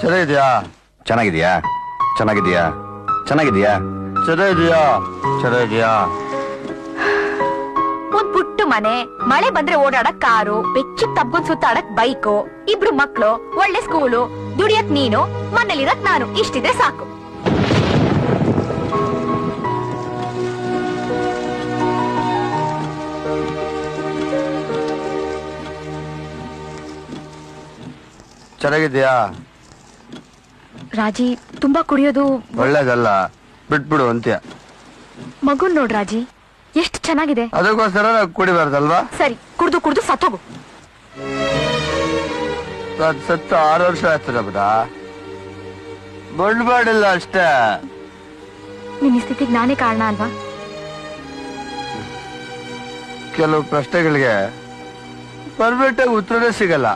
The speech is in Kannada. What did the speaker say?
ಚೆನ್ನಾಗಿದ್ಯಾ? ಚೆನ್ನಾಗಿದ್ಯಾ ಚೆನ್ನಾಗಿದ್ಯಾ ಚೆನ್ನಾಗಿದ್ಯಾ ಚೆನ್ನಾಗಿದ್ಯಾ? ಚೆನ್ನಾಗಿದ್ಯಾ? ಒಂದ್ ಪುಟ್ಟು ಮನೆ, ಮಳೆ ಬಂದ್ರೆ ಓಡಾಡಕ್ ಕಾರು, ಬೆಚ್ಚಕ್ ತಬ್ಗೊಂಡ್ ಸುತ್ತಾಡಕ್ ಬೈಕು, ಇಬ್ರು ಮಕ್ಳು, ಒಳ್ಳೆ ಸ್ಕೂಲು, ದುಡಿಯಕ್ ನೀನು, ಮನೇಲಿರಕ್ ನಾನು, ಇಷ್ಟಿದ್ರೆ ಸಾಕು. ಚೆನ್ನಾಗಿದ್ಯಾ? ರಾಜಿ, ತುಂಬಾ ಕುಡಿಯೋದು ಒಳ್ಳೇದಲ್ಲ, ಬಿಟ್ಬಿಡು ಅಂತ್ಯ. ಮಗುನ್ ನೋಡ್ ರಾಜಿ, ಎಷ್ಟು ಚೆನ್ನಾಗಿದೆ. ಅದಕ್ಕೋಸ್ಕರ ನಾವು ಕುಡಿಬಾರ್ದಲ್ವಾ? ಸರಿ, ಕುಡ್ದು ಕುಡ್ದು ಸತ್ತೋಗು. ನಾನ್ ಸತ್ತು 6 ವರ್ಷ ಆಯ್ತು ಬಡ. ಮಾಡಿಲ್ಲ ಅಷ್ಟೇ. ನಿನ್ನ ಸ್ಥಿತಿಗೆ ನಾನೇ ಕಾರಣ ಅಲ್ವಾ? ಕೆಲವು ಪ್ರಶ್ನೆಗಳಿಗೆ ಪರ್ಫೆಕ್ಟ್ ಆಗಿ ಉತ್ತರನೇ ಸಿಗಲ್ಲ.